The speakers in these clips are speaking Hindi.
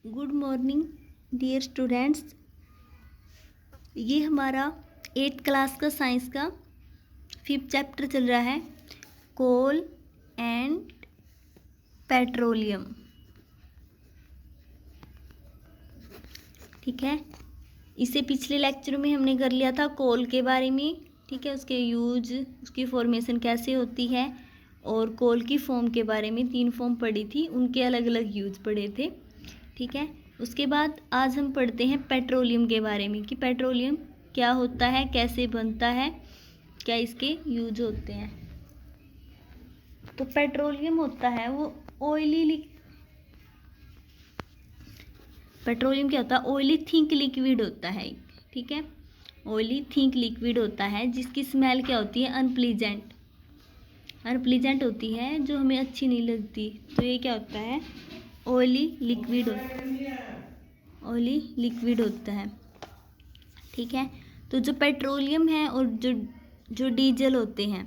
Good morning dear students. ये हमारा 8th क्लास का साइंस का 5th चैप्टर चल रहा है, कोल एंड पेट्रोलियम। ठीक है, इसे पिछले लेक्चर में हमने कर लिया था कोल के बारे में। ठीक है, उसके यूज, उसकी फॉर्मेशन कैसे होती है, और कोल की फॉर्म के बारे में 3 फॉर्म पढ़ी थी, उनके अलग अलग यूज पढ़े थे। ठीक है, उसके बाद आज हम पढ़ते हैं पेट्रोलियम के बारे में कि पेट्रोलियम क्या होता है, कैसे बनता है, क्या इसके यूज होते हैं। तो पेट्रोलियम होता है वो पेट्रोलियम क्या होता है, ऑयली थिंक लिक्विड होता है। ठीक है, ऑयली थिंक लिक्विड होता है जिसकी स्मेल क्या होती है, अनप्लीजेंट होती है, जो हमें अच्छी नहीं लगती। तो ये क्या होता है, ऑयली लिक्विड होता है। ठीक है, तो जो पेट्रोलियम है और जो डीजल होते हैं,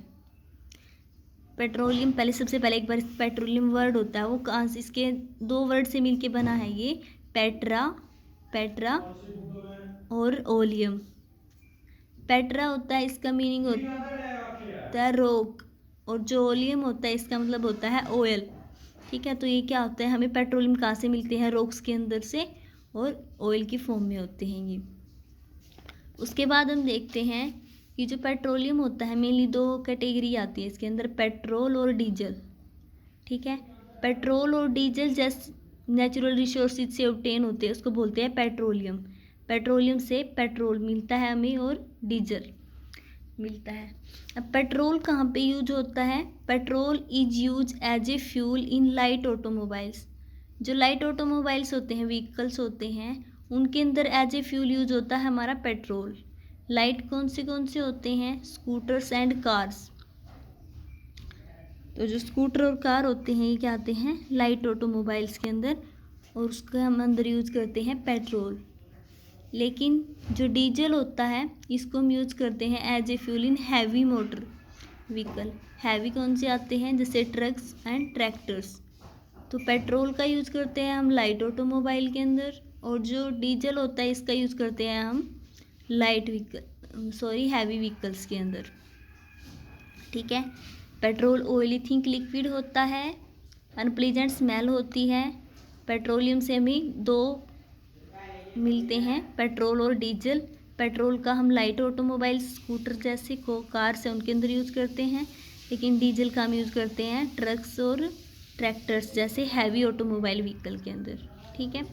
पेट्रोलियम पहले सबसे पहले एक बार पेट्रोलियम वर्ड होता है वो कहाँ से, इसके 2 वर्ड से मिलके बना है, ये पेट्रा और ओलियम। पेट्रा होता है, इसका मीनिंग होता है रॉक, और जो ओलियम होता है इसका मतलब होता है ऑयल। ठीक है, तो ये क्या होता है, हमें पेट्रोलियम कहाँ से मिलते हैं, रॉक्स के अंदर से, और ऑयल की फॉर्म में होते हैं ये। उसके बाद हम देखते हैं कि जो पेट्रोलियम होता है मेनली 2 कैटेगरी आती है इसके अंदर, पेट्रोल और डीजल। ठीक है, पेट्रोल और डीजल जैसे नेचुरल रिसोर्सेज से ऑब्टेन होते हैं, उसको बोलते हैं पेट्रोलियम। पेट्रोलियम से पेट्रोल मिलता है हमें और डीजल मिलता है। अब पेट्रोल कहाँ पे यूज होता है, petrol is use as a fuel in light automobiles. जो लाइट ऑटोमोबाइल्स होते हैं, व्हीकल्स होते हैं, उनके अंदर एज ए फ्यूल यूज होता है हमारा पेट्रोल। लाइट कौन से होते हैं, स्कूटर्स एंड कार्स। तो जो स्कूटर और कार होते हैं ये क्या आते हैं, लाइट ऑटोमोबाइल्स के अंदर, और उसका हम अंदर यूज करते हैं पेट्रोल। लेकिन जो डीजल होता है इसको हम यूज करते हैं as a fuel in heavy motor vehicle. Heavy कौन से आते हैं, जैसे ट्रक्स एंड ट्रैक्टर्स। तो पेट्रोल का यूज करते हैं हम लाइट ऑटोमोबाइल के अंदर, और जो डीजल होता है इसका यूज करते हैं हम हैवी व्हीकल्स के अंदर। ठीक है, पेट्रोल ऑयली थिंक लिक्विड होता है, अनप्लीजेंट स्मेल होती है। पेट्रोलियम से हमें 2 मिलते हैं, पेट्रोल और डीजल। पेट्रोल का हम लाइट ऑटोमोबाइल स्कूटर जैसे कार से उनके अंदर यूज़ करते हैं, लेकिन डीजल का हम यूज़ करते हैं ट्रक्स और ट्रैक्टर्स जैसे हैवी ऑटोमोबाइल व्हीकल के अंदर। ठीक है,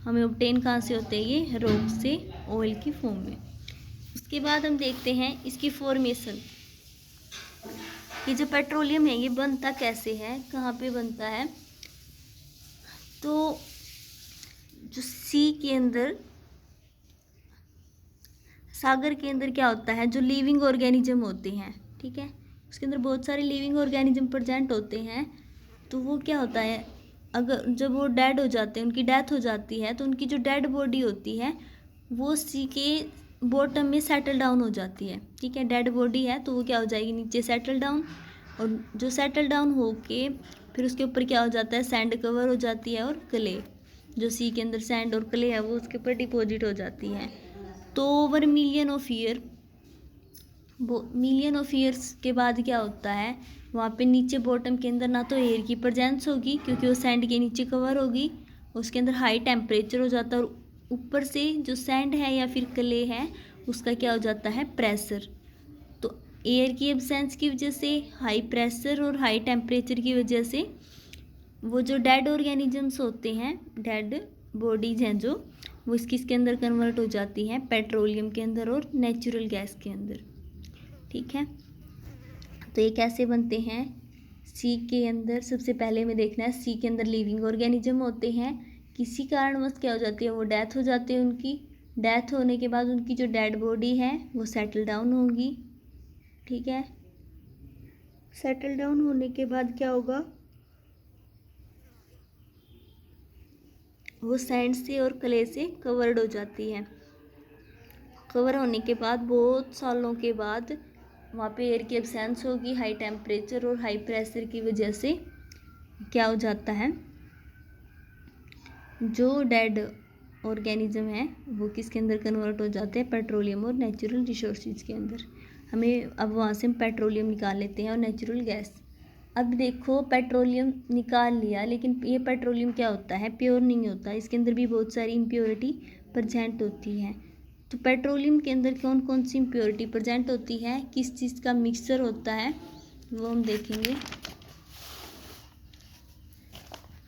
हमें ऑब्टेन कहाँ से होते हैं, ये रॉक से ऑयल की फॉर्म में। उसके बाद हम देखते हैं इसकी फॉर्मेशन, कि जो पेट्रोलियम है ये बनता कैसे है, कहाँ पे बनता है। तो जो सी के अंदर, सागर के अंदर क्या होता है, जो लिविंग ऑर्गेनिज्म होते हैं, ठीक है, उसके अंदर बहुत सारे लिविंग ऑर्गेनिज्म प्रेजेंट होते हैं। तो वो क्या होता है, अगर जब वो डेड हो जाते हैं, उनकी डेथ हो जाती है, तो उनकी जो डेड बॉडी होती है वो सी के बॉटम में सेटल डाउन हो जाती है। ठीक है, डेड बॉडी है तो वो क्या हो जाएगी, नीचे सेटल डाउन, और जो सेटल डाउन होके फिर उसके ऊपर क्या हो जाता है, सैंड कवर हो जाती है, और क्ले, जो सी के अंदर सैंड और क्ले है वो उसके ऊपर डिपॉजिट हो जाती है। तो ओवर मिलियन ऑफ ईयर्स के बाद क्या होता है, वहाँ पे नीचे बॉटम के अंदर ना तो एयर की प्रेजेंस होगी क्योंकि वो सैंड के नीचे कवर होगी, उसके अंदर हाई टेम्परेचर हो जाता है, और ऊपर से जो सैंड है या फिर क्ले है उसका क्या हो जाता है, प्रेशर। तो एयर की एब्सेंस की वजह से, हाई प्रेशर और हाई टेम्परेचर की वजह से वो जो डेड ऑर्गेनिजम्स होते हैं, डेड बॉडीज हैं जो, वो इसके अंदर कन्वर्ट हो जाती हैं पेट्रोलियम के अंदर और नेचुरल गैस के अंदर। ठीक है, तो ये कैसे बनते हैं, सी के अंदर सबसे पहले में देखना है, सी के अंदर लिविंग ऑर्गेनिज्म होते हैं, किसी कारणवश क्या हो जाती है, वो डेथ हो जाती है। उनकी डेथ होने के बाद उनकी जो डेड बॉडी है वो सेटल डाउन होगी। ठीक है, सेटल डाउन होने के बाद क्या होगा, वो सैंड से और क्ले से कवर्ड हो जाती है। कवर होने के बाद बहुत सालों के बाद वहाँ पे एयर की एब्सेंस होगी, हाई टेम्परेचर और हाई प्रेशर की वजह से क्या हो जाता है, जो डेड ऑर्गेनिज्म है वो किसके अंदर कन्वर्ट हो जाते हैं, पेट्रोलियम और नेचुरल रिसोर्सेज के अंदर। हमें अब वहाँ से हम पेट्रोलियम निकाल लेते हैं और नेचुरल गैस। अब देखो पेट्रोलियम निकाल लिया, लेकिन ये पेट्रोलियम क्या होता है, प्योर नहीं होता, इसके अंदर भी बहुत सारी इम्प्योरिटी प्रेजेंट होती है। तो पेट्रोलियम के अंदर कौन कौन सी इम्प्योरिटी प्रेजेंट होती है, किस चीज़ का मिक्सचर होता है, वो हम देखेंगे।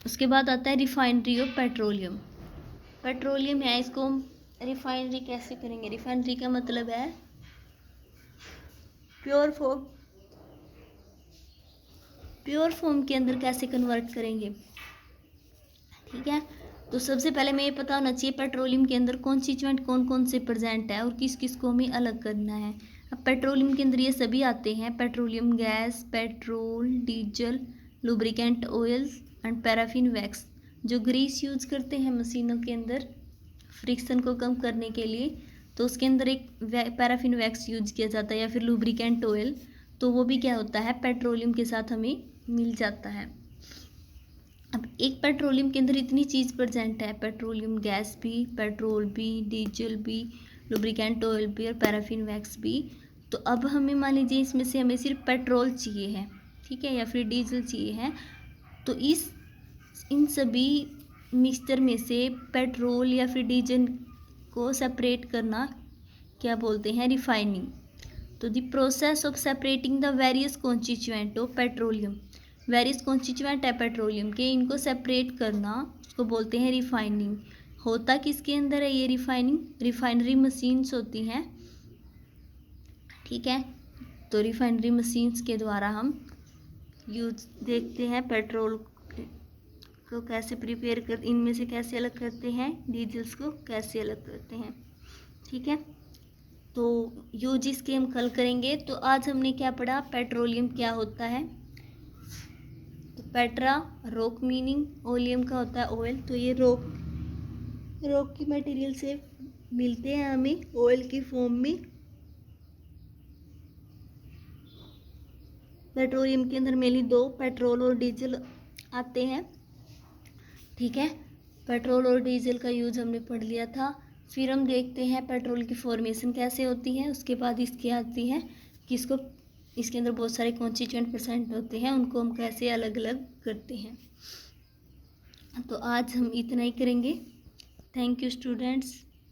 उसके बाद आता है रिफाइनरी ऑफ पेट्रोलियम। पेट्रोलियम है, इसको हम रिफाइनरी कैसे करेंगे, रिफाइनरी का मतलब है प्योर फॉर्म, प्योर फॉर्म के अंदर कैसे कन्वर्ट करेंगे, ठीक है। तो सबसे पहले हमें ये पता होना चाहिए पेट्रोलियम के अंदर कॉन्स्टिट्यूएंट कौन कौन से प्रेजेंट है और किस किस को हमें अलग करना है। अब पेट्रोलियम के अंदर ये सभी आते हैं, petroleum gas, petrol, diesel, lubricant oils and paraffin wax. जो ग्रीस यूज करते हैं मशीनों के अंदर फ्रिक्शन को कम करने के लिए, तो उसके अंदर एक पैराफिन वैक्स यूज किया जाता है या फिर लुब्रिकेंट ऑयल, तो वो भी क्या होता है, पेट्रोलियम के साथ हमें मिल जाता है। अब एक पेट्रोलियम के अंदर इतनी चीज़ प्रेजेंट है, पेट्रोलियम गैस भी, पेट्रोल भी, डीजल भी, लुब्रिकेंट ऑयल भी और पैराफिन वैक्स भी। तो अब हमें मान लीजिए इसमें से हमें सिर्फ पेट्रोल चाहिए है, ठीक है, या फिर डीजल चाहिए है, तो इन सभी मिक्सचर में से पेट्रोल या फिर डीजल को सेपरेट करना क्या बोलते हैं, रिफाइनिंग। तो the process of separating the various constituent of petroleum, various constituent है पेट्रोलियम के, इनको सेपरेट करना उसको बोलते हैं रिफाइनिंग। होता किसके अंदर है ये रिफाइनिंग, रिफाइनरी मशीन्स होती हैं, ठीक है। तो रिफाइनरी मशीन्स के द्वारा हम यूज देखते हैं पेट्रोल को कैसे प्रिपेयर कर, इनमें से कैसे अलग करते हैं, डीजल्स को कैसे अलग करते हैं, ठीक है। तो यूज इसके हम कल करेंगे। तो आज हमने क्या पढ़ा, पेट्रोलियम क्या होता है, तो पेट्रा रॉक मीनिंग, ओलियम का होता है ऑयल, तो ये रॉक की मटेरियल से मिलते हैं हमें ऑयल की फॉर्म में। पेट्रोलियम के अंदर मेनली दो, पेट्रोल और डीजल आते हैं, ठीक है। पेट्रोल और डीजल का यूज हमने पढ़ लिया था। फिर हम देखते हैं पेट्रोल की फॉर्मेशन कैसे होती है, उसके बाद इसकी आती है कि इसको, इसके अंदर बहुत सारे कॉन्स्टिट्यूएंट परसेंट होते हैं, उनको हम कैसे अलग अलग करते हैं। तो आज हम इतना ही करेंगे। Thank you students.